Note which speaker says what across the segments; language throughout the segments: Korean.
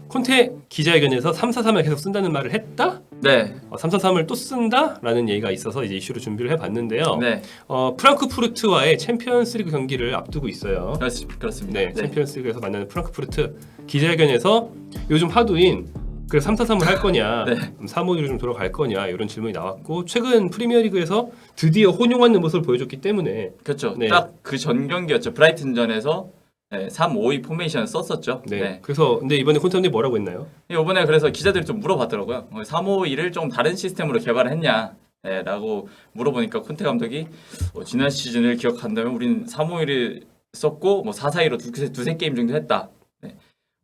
Speaker 1: 콘테 기자회견에서 3-4-3을 계속 쓴다는 말을 했다?
Speaker 2: 네.
Speaker 1: 3-4-3을 또 쓴다라는 얘기가 있어서 이제 이슈로 준비를 해봤는데요.
Speaker 2: 네.
Speaker 1: 프랑크푸르트와의 챔피언스리그 경기를 앞두고 있어요.
Speaker 2: 그렇습니다.
Speaker 1: 네, 챔피언스리그에서 만나는 프랑크푸르트 기자회견에서 요즘 화두인 그래 3-4-3을 할 거냐,
Speaker 2: 네.
Speaker 1: 3-5-2로 좀 돌아갈 거냐 이런 질문이 나왔고 최근 프리미어리그에서 드디어 혼용하는 모습을 보여줬기 때문에
Speaker 2: 그렇죠.
Speaker 1: 네.
Speaker 2: 딱 그 전 경기였죠. 브라이튼전에서 3-5-2 포메이션 썼었죠.
Speaker 1: 네.
Speaker 2: 네.
Speaker 1: 그래서 근데 이번에 콘테 감독이 뭐라고 했나요?
Speaker 2: 이번에 그래서 기자들이 좀 물어봤더라고요. 3-5-2를 좀 다른 시스템으로 개발을 했냐? 네, 라고 물어보니까 콘테 감독이 지난 시즌을 기억한다면 우리는 3-5-2를 썼고 4-4-2로 두세 게임 정도 했다. 네.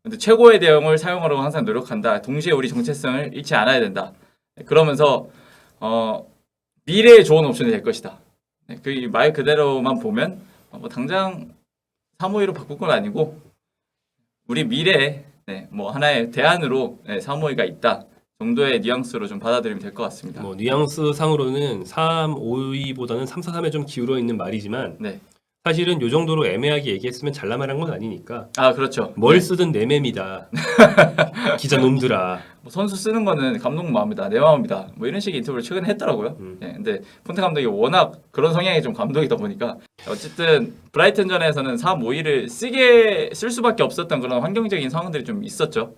Speaker 2: 근데 최고의 대형을 사용하려고 항상 노력한다. 동시에 우리 정체성을 잃지 않아야 된다. 네, 그러면서 미래의 좋은 옵션이 될 것이다. 네, 그 말 그대로만 보면 당장 3-5-2로 바꿀 건 아니고 우리 미래에 하나의 대안으로 3-5-2가 있다 정도의 뉘앙스로 좀 받아들이면 될 것 같습니다.
Speaker 1: 뉘앙스 상으로는 3-5-2보다는 3-4-3에 좀 기울어 있는 말이지만
Speaker 2: 네.
Speaker 1: 사실은 요 정도로 애매하게 얘기했으면 잘라말한 건 아니니까
Speaker 2: 그렇죠.
Speaker 1: 뭘 쓰든 내 맴이다. 기자 놈들아.
Speaker 2: 선수 쓰는 거는 감독 마음이다, 내 마음이다. 이런 식의 인터뷰를 최근에 했더라고요. 네, 근데 폰테 감독이 워낙 그런 성향이 좀 감독이다 보니까 어쨌든 브라이튼전에서는 3-5-2를 쓸 수밖에 없었던 그런 환경적인 상황들이 좀 있었죠.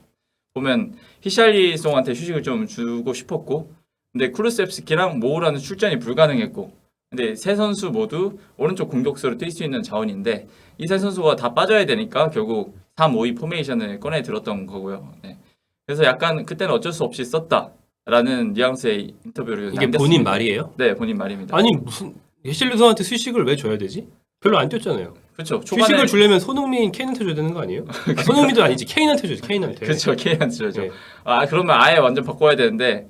Speaker 2: 보면 히샬리송한테 휴식을 좀 주고 싶었고, 근데 쿠루셉스키랑 모우라는 출전이 불가능했고. 근데 세 선수 모두 오른쪽 공격수로 뛸 수 있는 자원인데 이 세 선수가 다 빠져야 되니까 결국 3-5-2 포메이션을 꺼내 들었던 거고요. 네. 그래서 약간 그때는 어쩔 수 없이 썼다라는 뉘앙스의 인터뷰를
Speaker 1: 이게 본인 말이에요?
Speaker 2: 네, 본인 말입니다.
Speaker 1: 아니 무슨 해실리송한테 휴식을 왜 줘야 되지? 별로 안 뛰었잖아요.
Speaker 2: 그렇죠.
Speaker 1: 휴식을 주려면 손흥민, 케인한테 줘야 되는 거 아니에요? 손흥민도 아니지 케인한테 줘야지. 케인한테.
Speaker 2: 그렇죠. 케인한테 줘야죠.
Speaker 1: 네.
Speaker 2: 그러면 아예 완전 바꿔야 되는데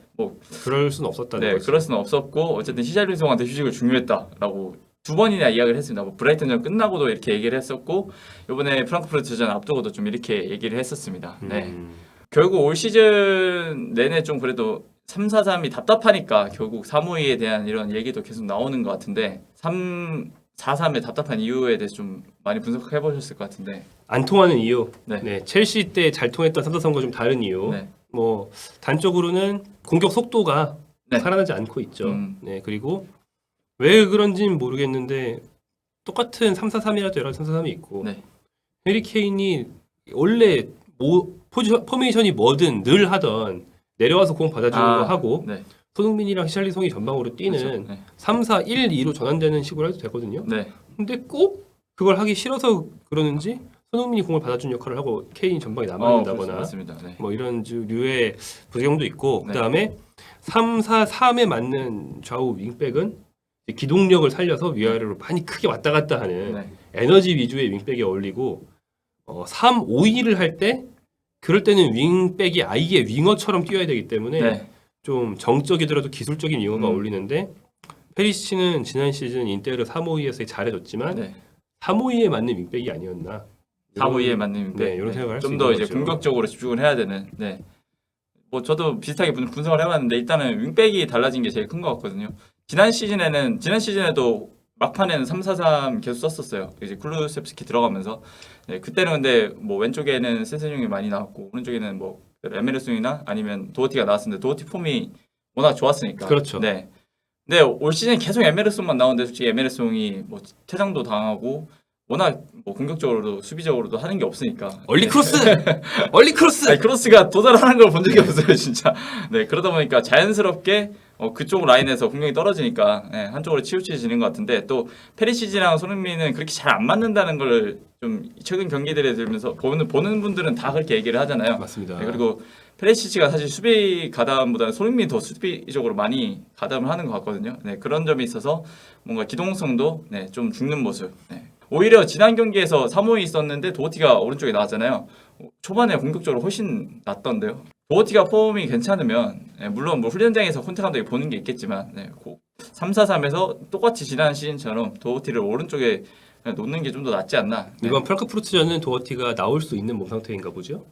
Speaker 1: 그럴 수는 없었다는 거죠.
Speaker 2: 그럴 수는 없었고 어쨌든 히샬리송한테 휴식을 중요했다라고 두 번이나 이야기를 했습니다. 브라이튼전 끝나고도 이렇게 얘기를 했었고 이번에 프랑크푸르트전 앞두고도 좀 이렇게 얘기를 했었습니다. 네. 결국 올 시즌 내내 좀 그래도 3-4-3이 답답하니까 결국 3-5-2에 대한 이런 얘기도 계속 나오는 것 같은데 3-4-3의 답답한 이유에 대해서 좀 많이 분석해 보셨을 것 같은데
Speaker 1: 안 통하는 이유.
Speaker 2: 네.
Speaker 1: 첼시 때 잘 통했던 3-4-3과 좀 다른 이유.
Speaker 2: 네.
Speaker 1: 단적으로는 공격 속도가
Speaker 2: 네.
Speaker 1: 살아나지 않고 있죠.
Speaker 2: 네.
Speaker 1: 그리고 왜 그런지는 모르겠는데 똑같은 3-4-3이라도 여러 3-4-3이 있고
Speaker 2: 네.
Speaker 1: 해리 케인이 원래 포메이션이 뭐든 늘 하던 내려와서 공 받아주는 거 하고
Speaker 2: 네.
Speaker 1: 손흥민이랑 히샬리송이 전방으로 뛰는
Speaker 2: 그렇죠. 네.
Speaker 1: 3-4-1-2로 전환되는 식으로 해도 되거든요.
Speaker 2: 네.
Speaker 1: 근데 꼭 그걸 하기 싫어서 그러는지 손흥민이 공을 받아준 역할을 하고 케인이 전방에 남아있다거나
Speaker 2: 맞습니다. 네.
Speaker 1: 이런 류의 부작용도 있고
Speaker 2: 네.
Speaker 1: 그다음에 3-4-3에 맞는 좌우 윙백은 기동력을 살려서 위아래로 많이 크게 왔다 갔다 하는
Speaker 2: 네.
Speaker 1: 에너지 위주의 윙백이 어울리고 3-5-2를 할 때 그럴 때는 윙백이 아예 윙어처럼 뛰어야 되기 때문에
Speaker 2: 네.
Speaker 1: 좀 정적이더라도 기술적인 윙어가 어울리는데 페리시치는 지난 시즌 인테르 3-5-2에서 잘해줬지만
Speaker 2: 네.
Speaker 1: 3-5-2에 맞는 윙백이 아니었나
Speaker 2: 4-5-2에 맞는
Speaker 1: 이런 생각을 할 수 있는
Speaker 2: 좀 더 이제
Speaker 1: 거죠.
Speaker 2: 공격적으로 집중을 해야 되는. 네. 저도 비슷하게 분석을 해봤는데 일단은 윙백이 달라진 게 제일 큰 것 같거든요. 지난 시즌에도 막판에는 3-4-3 계속 썼었어요. 이제 쿨루셉스키 들어가면서. 네, 그때는 근데 왼쪽에는 세세뇽이 많이 나왔고 오른쪽에는 에메르송이나 아니면 도어티가 나왔었는데 도어티 폼이 워낙 좋았으니까.
Speaker 1: 그렇죠.
Speaker 2: 네. 근데 올 시즌 계속 에메르송만 나오는데 솔직히 에메르송이 퇴장도 당하고 워낙 공격적으로도 수비적으로도 하는 게 없으니까.
Speaker 1: 얼리 크로스! 얼리 크로스!
Speaker 2: 아니, 크로스가 도달하는 걸 본 적이 없어요, 진짜. 네, 그러다 보니까 자연스럽게 그쪽 라인에서 공격이 떨어지니까 한쪽으로 치우쳐지는 것 같은데 또 페리시치랑 손흥민은 그렇게 잘 안 맞는다는 걸 좀 최근 경기들에 들면서 보는 분들은 다 그렇게 얘기를 하잖아요.
Speaker 1: 맞습니다.
Speaker 2: 네, 그리고 페리시치가 사실 수비 가담보다는 손흥민이 더 수비적으로 많이 가담을 하는 것 같거든요. 네, 그런 점이 있어서 뭔가 기동성도 좀 죽는 모습. 네. 오히려 지난 경기에서 3-5-2 있었는데 도어티가 오른쪽에 나왔잖아요. 초반에 공격적으로 훨씬 낫던데요. 도어티가 폼이 괜찮으면 물론 훈련장에서 콘테 감독이 보는 게 있겠지만 3-4-3에서 똑같이 지난 시즌처럼 도어티를 오른쪽에 놓는 게 좀 더 낫지 않나.
Speaker 1: 이번 프랑크푸르트전은 도어티가 나올 수 있는 몸 상태인가 보죠?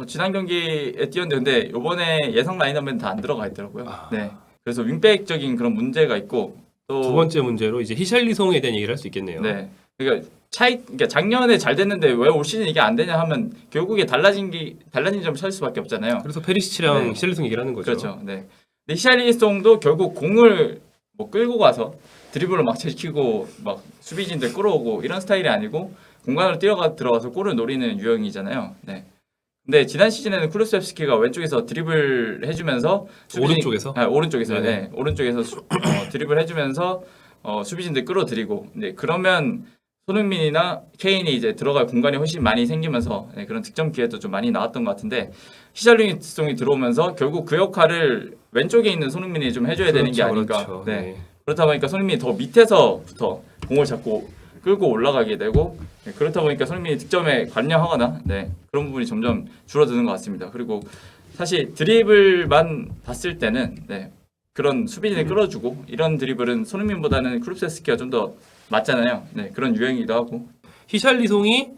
Speaker 2: 지난 경기에 뛰었는데 이번에 예상 라인업에는 다 안 들어가 있더라고요. 네. 그래서 윙백적인 그런 문제가 있고 또
Speaker 1: 두 번째 문제로 이제 히샬리송에 대한 얘기를 할 수 있겠네요.
Speaker 2: 네. 그러니까 그러니까 작년에 잘 됐는데 왜 올 시즌 이게 안 되냐 하면 결국에 달라진 점을 찾을 수밖에 없잖아요.
Speaker 1: 그래서 페리시치랑
Speaker 2: 네.
Speaker 1: 히샬리송 얘기를 하는 거죠.
Speaker 2: 그렇죠. 네. 근데 히샬리송도 결국 공을 뭐 끌고 가서 드리블을 막 제키고 막 수비진들 끌어오고 이런 스타일이 아니고 공간으로 들어가서 골을 노리는 유형이잖아요. 네. 근데 지난 시즌에는 쿠루세프스키가 왼쪽에서 드리블 해주면서
Speaker 1: 오른쪽에서?
Speaker 2: 오른쪽에서
Speaker 1: 네네.
Speaker 2: 네. 오른쪽에서 드리블 해주면서 수비진들 끌어들이고 네. 그러면 손흥민이나 케인이 이제 들어갈 공간이 훨씬 많이 생기면서 네, 그런 득점 기회도 좀 많이 나왔던 것 같은데 히샬리송이 들어오면서 결국 그 역할을 왼쪽에 있는 손흥민이 좀 해줘야 되는 게 아닌가.
Speaker 1: 그렇죠.
Speaker 2: 네.
Speaker 1: 네.
Speaker 2: 그렇다 보니까 손흥민이 더 밑에서부터 공을 잡고 끌고 올라가게 되고 네, 그렇다 보니까 손흥민이 득점에 관여하거나 네, 그런 부분이 점점 줄어드는 것 같습니다. 그리고 사실 드리블만 봤을 때는 네, 그런 수비진을 끌어주고 이런 드리블은 손흥민보다는 쿠루세프스키가 좀 더 맞잖아요. 네, 그런 유형이기도 하고.
Speaker 1: 히샬리송이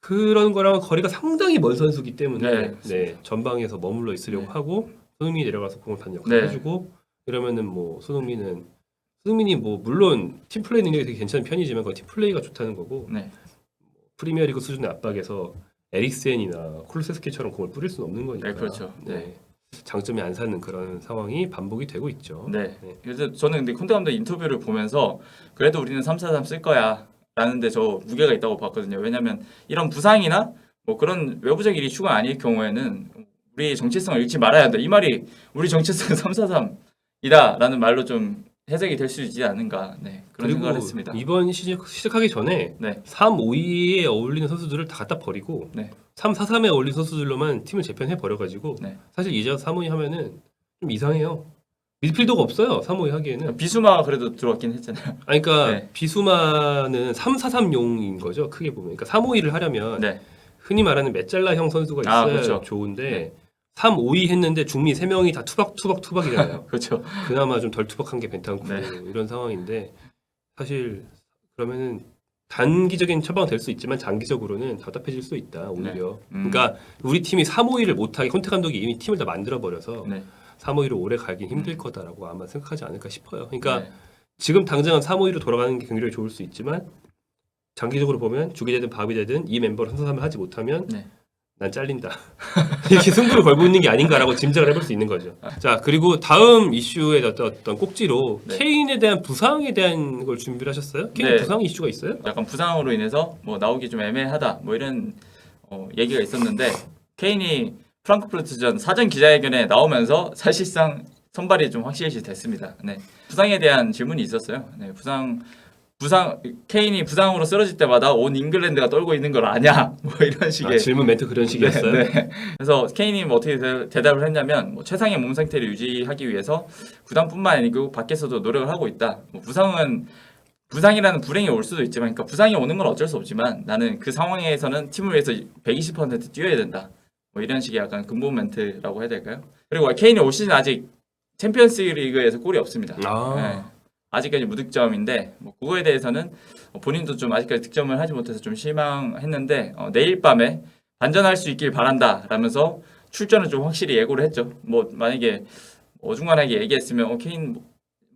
Speaker 1: 그런 거랑 거리가 상당히 먼 선수기 때문에
Speaker 2: 네.
Speaker 1: 네, 전방에서 머물러 있으려고
Speaker 2: 네.
Speaker 1: 하고 손흥민이 내려가서 공을 받는 역할을
Speaker 2: 네.
Speaker 1: 해주고 이러면은 뭐 손흥민이 뭐 물론 팀 플레이 능력이 되게 괜찮은 편이지만 그 팀 플레이가 좋다는 거고
Speaker 2: 네.
Speaker 1: 프리미어리그 수준의 압박에서 에릭센이나 쿨세스키처럼 공을 뿌릴 수는 없는 거니까.
Speaker 2: 네, 그렇죠.
Speaker 1: 네. 장점이 안 사는 그런 상황이 반복이 되고 있죠.
Speaker 2: 네.
Speaker 1: 네.
Speaker 2: 그래서 저는 근데 콘테 감독 인터뷰를 보면서 그래도 우리는 3-4-3 쓸 거야 라는데 저 무게가 있다고 봤거든요. 왜냐하면 이런 부상이나 뭐 그런 외부적인 이슈가 아닐 경우에는 우리 정체성을 잃지 말아야 한다. 이 말이 우리 정체성은 3-4-3이다 라는 말로 좀 해석이 될 수 있지 않은가. 네. 그런
Speaker 1: 그리고
Speaker 2: 생각을 했습니다.
Speaker 1: 이번 시즌 시작하기 전에
Speaker 2: 네.
Speaker 1: 3-5-2에 어울리는 선수들을 다 갖다 버리고
Speaker 2: 네.
Speaker 1: 3-4-3에 어울리는 선수들로만 팀을 재편해 버려가지고
Speaker 2: 네.
Speaker 1: 사실 이제 3-5-2 하면은 좀 이상해요. 미드필더가 없어요. 3-5-2 하기에는.
Speaker 2: 비수마가 그래도 들어왔긴 했잖아요.
Speaker 1: 아니, 그러니까
Speaker 2: 네.
Speaker 1: 비수마는 3-4-3용인 거죠. 크게 보면. 그러니까 3-5-2를 하려면
Speaker 2: 네.
Speaker 1: 흔히 말하는 메짤라형 선수가
Speaker 2: 아,
Speaker 1: 있어야
Speaker 2: 그렇죠.
Speaker 1: 좋은데
Speaker 2: 네.
Speaker 1: 3-5-2 했는데 중미 3명이 다 투박이잖아요.
Speaker 2: 그렇죠.
Speaker 1: 그나마 좀 덜 투박한 게 벤탄쿠
Speaker 2: 네.
Speaker 1: 이런 상황인데 사실 그러면은 단기적인 처방은 될 수 있지만 장기적으로는 답답해질 수 있다 오히려. 그러니까 우리 팀이 3-5-2를 못하게 콘테 감독이 이미 팀을 다 만들어 버려서
Speaker 2: 네.
Speaker 1: 3-5-2로 오래 가긴 힘들 거다라고 아마 생각하지 않을까 싶어요. 그러니까
Speaker 2: 네.
Speaker 1: 지금 당장은 3-5-2로 돌아가는 게 굉장히 좋을 수 있지만 장기적으로 보면 죽이 되든 밥이 되든 이 멤버를 3-4-3을 하지 못하면
Speaker 2: 네.
Speaker 1: 난 잘린다. 이렇게 승부를 걸고 있는 게 아닌가라고 짐작을 해볼 수 있는 거죠. 자, 그리고 다음 이슈의 어떤 꼭지로
Speaker 2: 네.
Speaker 1: 케인에 대한 부상에 대한 걸 준비를 하셨어요? 케인
Speaker 2: 네.
Speaker 1: 부상 이슈가 있어요?
Speaker 2: 약간 부상으로 인해서 뭐 나오기 좀 애매하다 뭐 이런 얘기가 있었는데 케인이 프랑크푸르트전 사전 기자회견에 나오면서 사실상 선발이 좀 확실시 됐습니다. 네. 부상에 대한 질문이 있었어요. 네. 부상 케인이 부상으로 쓰러질 때마다 온 잉글랜드가 떨고 있는 걸 아냐? 뭐 이런 식의
Speaker 1: 질문 멘트 그런 식이었어요?
Speaker 2: 네. 그래서 케인이 뭐 어떻게 대답을 했냐면 뭐 최상의 몸 상태를 유지하기 위해서 구단뿐만 아니고 밖에서도 노력을 하고 있다. 뭐 부상이라는 불행이 올 수도 있지만, 그러니까 부상이 오는 건 어쩔 수 없지만 나는 그 상황에서는 팀을 위해서 120% 뛰어야 된다. 뭐 이런 식의 약간 근본 멘트라고 해야 될까요? 그리고 케인이 올 시즌 아직 챔피언스리그에서 골이 없습니다. 네. 아직까지 무득점인데 뭐 그거에 대해서는 본인도 좀 아직까지 득점을 하지 못해서 좀 실망했는데 내일 밤에 반전할 수 있길 바란다라면서 출전을 좀 확실히 예고를 했죠. 뭐 만약에 어중간하게 얘기했으면 케인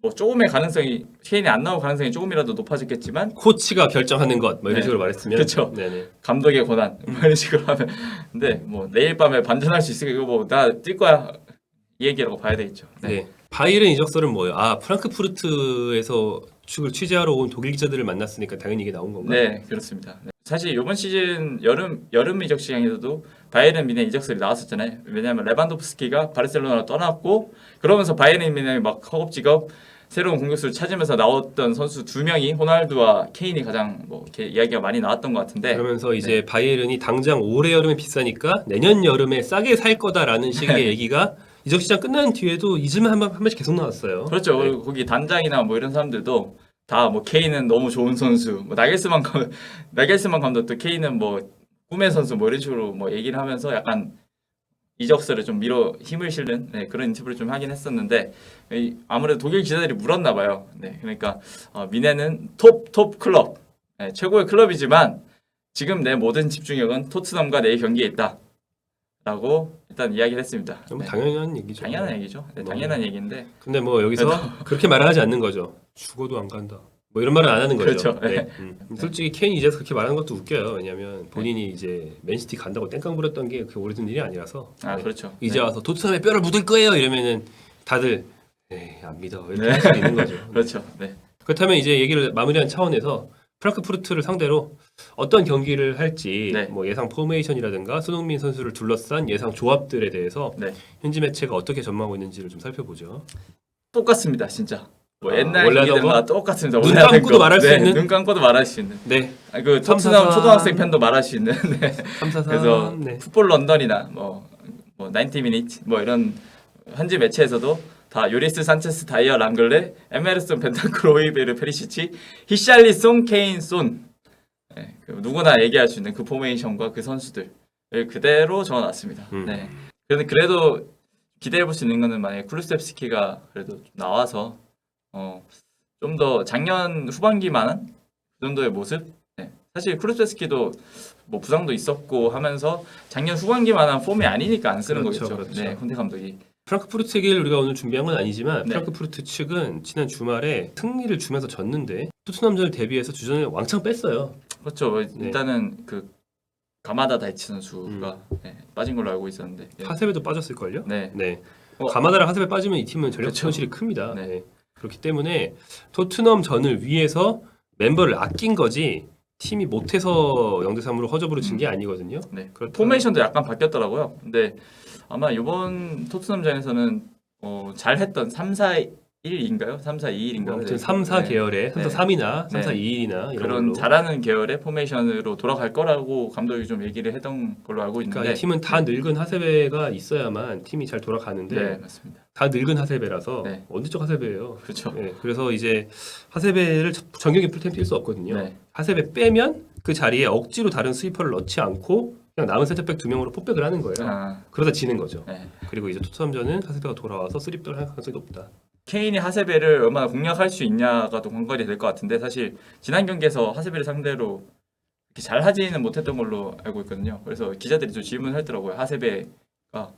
Speaker 2: 뭐 조금의 가능성이 케인이 안 나올 가능성이 조금이라도 높아졌겠지만
Speaker 1: 코치가 결정하는 것 뭐 이런
Speaker 2: 네.
Speaker 1: 식으로 말했으면
Speaker 2: 그쵸.
Speaker 1: 네네.
Speaker 2: 감독의 권한 뭐 이런 식으로 하면 근데 뭐 내일 밤에 반전할 수 있으니까 이거 뭐 나 뛸 거야 이 얘기라고 봐야 되겠죠. 네.
Speaker 1: 네. 바이에른 이적설은 뭐예요? 아, 프랑크푸르트에서 축을 취재하러 온 독일 기자들을 만났으니까 당연히 이게 나온 건가요?
Speaker 2: 네, 그렇습니다. 네. 사실 이번 시즌 여름 이적 시장에서도 바이에른 미네 이적설이 나왔었잖아요. 왜냐하면 레반도프스키가 바르셀로나로 떠났고 그러면서 바이에른 미네 막 허겁지겁 새로운 공격수를 찾으면서 나왔던 선수 2명이 호날두와 케인이 가장 뭐 이렇게 이야기가 많이 나왔던 것 같은데
Speaker 1: 그러면서 이제 바이에른이 당장 올해 여름에 비싸니까 내년 여름에 싸게 살 거다라는 식의 얘기가 이적 시장 끝난 뒤에도 잊으면 한 번씩 계속 나왔어요.
Speaker 2: 그렇죠.
Speaker 1: 네.
Speaker 2: 그리고 거기 단장이나 뭐 이런 사람들도 다 뭐 케인은 너무 좋은 선수, 뭐 나겔스만 감독도 케인은 뭐 꿈의 선수 뭐 이런 식으로 뭐 얘기를 하면서 약간 이적설을 좀 힘을 실는 그런 인터뷰를 좀 하긴 했었는데 아무래도 독일 기자들이 물었나 봐요. 네, 그러니까 미네는 톱 클럽, 최고의 클럽이지만 지금 내 모든 집중력은 토트넘과 내일 경기에 있다. 라고 일단 이야기를 했습니다.
Speaker 1: 좀
Speaker 2: 네.
Speaker 1: 당연한 얘기죠.
Speaker 2: 당연한 얘기죠. 네, 당연한 얘기인데
Speaker 1: 근데 뭐 여기서 그렇게 말을 하지 않는 거죠. 죽어도 안 간다. 뭐 이런 말은 안 하는 거죠.
Speaker 2: 그렇죠.
Speaker 1: 네. 솔직히 케인이 이제서 그렇게 말하는 것도 웃겨요. 왜냐하면 본인이 이제 맨시티 간다고 땡깡 부렸던 게 그렇게 오래된 일이 아니라서.
Speaker 2: 아 그렇죠.
Speaker 1: 이제 와서 토트넘에 뼈를 묻을 거예요 이러면은 다들 에이 안 믿어 이렇게 할 수 있는 거죠.
Speaker 2: 그렇죠. 네.
Speaker 1: 그렇다면 이제 얘기를 마무리한 차원에서 프랑크푸르트를 상대로 어떤 경기를 할지
Speaker 2: 네.
Speaker 1: 뭐 예상 포메이션이라든가 손흥민 선수를 둘러싼 예상 조합들에 대해서
Speaker 2: 네.
Speaker 1: 현지 매체가 어떻게 전망하고 있는지를 좀 살펴보죠.
Speaker 2: 똑같습니다, 진짜. 뭐
Speaker 1: 아,
Speaker 2: 옛날
Speaker 1: 원래 하던
Speaker 2: 경기들과 똑같습니다.
Speaker 1: 눈
Speaker 2: 원래 하던
Speaker 1: 감고도
Speaker 2: 거.
Speaker 1: 말할 수
Speaker 2: 네,
Speaker 1: 있는?
Speaker 2: 눈 감고도 말할 수 있는.
Speaker 1: 네.
Speaker 2: 그
Speaker 1: 3-4-3.
Speaker 2: 토트넘 초등학생 팬도 말할 수 있는. 네.
Speaker 1: 3-4-3.
Speaker 2: 그래서
Speaker 1: 네.
Speaker 2: 풋볼 런던이나 뭐 90미니트 뭐 이런 현지 매체에서도 다 요리스 산체스 다이어 랑글레 에메르슨 벤탄쿠르 호이베르 페리시치 히샬리송 케인 손 네, 그 누구나 얘기할 수 있는 그 포메이션과 그 선수들을 그대로 적어놨습니다. 네. 그래도 기대해볼 수 있는 거는 만약에 쿠루셉스키가 그래도 좀 나와서 좀 더 작년 후반기만한 그 정도의 모습. 네. 사실 쿠루셉스키도 뭐 부상도 있었고 하면서 작년 후반기만한 폼이 아니니까 안 쓰는
Speaker 1: 그렇죠,
Speaker 2: 거겠죠.
Speaker 1: 그렇죠.
Speaker 2: 네, 콘테 감독이.
Speaker 1: 프랑크푸르트 얘기를 우리가 오늘 준비한 건 아니지만
Speaker 2: 네.
Speaker 1: 프랑크푸르트 측은 지난 주말에 승리를 주면서 졌는데 토트넘전을 대비해서 주전을 왕창 뺐어요.
Speaker 2: 그렇죠. 일단은 그 가마다 다이치 선수가 네, 빠진 걸로 알고 있었는데. 네.
Speaker 1: 하세베도 빠졌을걸요?
Speaker 2: 네.
Speaker 1: 네. 가마다랑 하세베 빠지면 이 팀은 전력
Speaker 2: 그렇죠.
Speaker 1: 손실이 큽니다.
Speaker 2: 네.
Speaker 1: 네. 그렇기 때문에 토트넘전을 위해서 멤버를 아낀 거지 팀이 못해서 0대3으로 허접으로 진 게 아니거든요.
Speaker 2: 네.
Speaker 1: 그렇다면-
Speaker 2: 포메이션도 약간 바뀌었더라고요. 근데 아마 이번 토트넘전에서는 잘했던 3-4-1인가요? 3-4-2-1인가요?
Speaker 1: 아무튼 3-4 계열의 3-4-3이나 3-4-2-1이나 이런
Speaker 2: 그런
Speaker 1: 걸로.
Speaker 2: 잘하는 계열의 포메이션으로 돌아갈 거라고 감독이 좀 얘기를 했던 걸로 알고 있는데.
Speaker 1: 그러니까 이 팀은 다 늙은 하세베가 있어야만 팀이 잘 돌아가는데
Speaker 2: 네, 맞습니다.
Speaker 1: 다 늙은 하세베라서
Speaker 2: 네.
Speaker 1: 언제적 하세베예요.
Speaker 2: 그렇죠.
Speaker 1: 네, 그래서 이제 하세베를 정경기 풀템 뛸 수 없거든요.
Speaker 2: 네.
Speaker 1: 하세베 빼면 그 자리에 억지로 다른 스위퍼를 넣지 않고 그냥 남은 센터백 2명으로 포백을 하는 거예요.
Speaker 2: 아,
Speaker 1: 그러다 지는 거죠.
Speaker 2: 네.
Speaker 1: 그리고 이제 토트넘전은 하세베가 돌아와서 쓰리백을 할 가능성이 높다.
Speaker 2: 케인이 하세베를 얼마나 공략할 수 있냐가 또 관건이 될 것 같은데 사실 지난 경기에서 하세베를 상대로 이렇게 잘 하지는 못했던 걸로 알고 있거든요. 그래서 기자들이 좀 질문을 했더라고요. 하세베가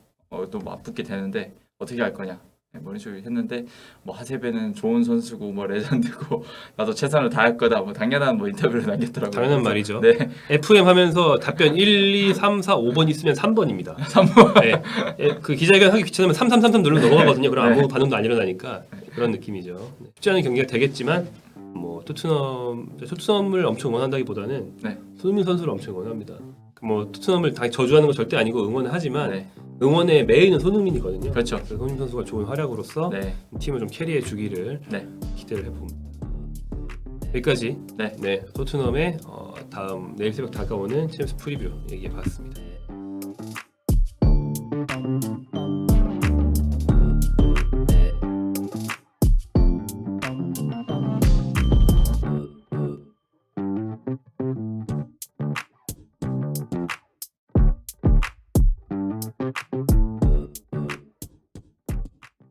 Speaker 2: 또 맞붙게 되는데 어떻게 할 거냐. 네, 뭐 이런 식으로 했는데 뭐 하세베는 좋은 선수고 뭐 레전드고 나도 최선을 다할 거다. 뭐 당연한 뭐 인터뷰를 남겼더라고요.
Speaker 1: 당연한
Speaker 2: 그래서,
Speaker 1: 말이죠.
Speaker 2: 네.
Speaker 1: FM 하면서 답변 1, 2, 3, 4, 5번 있으면 3번입니다.
Speaker 2: 3번.
Speaker 1: 네. 그 기자회견 하기 귀찮으면 3333 누르면 넘어가거든요. 그럼
Speaker 2: 네.
Speaker 1: 아무 반응도 안 일어나니까 그런 느낌이죠. 네. 쉽지 않은 경기가 되겠지만 뭐 토트넘을 엄청 응원한다기보다는
Speaker 2: 네.
Speaker 1: 손흥민 선수를 엄청 응원합니다. 뭐 토트넘을 당연히 저주하는 건 절대 아니고 응원을 하지만
Speaker 2: 네.
Speaker 1: 응원의 메인은 손흥민이거든요.
Speaker 2: 그렇죠.
Speaker 1: 그래서 손흥민 선수가 좋은 활약으로서
Speaker 2: 네.
Speaker 1: 팀을 좀 캐리해 주기를
Speaker 2: 네.
Speaker 1: 기대를 해봅니다. 여기까지
Speaker 2: 네.
Speaker 1: 토트넘의 다음 내일 새벽 다가오는 챔스 프리뷰 얘기해봤습니다.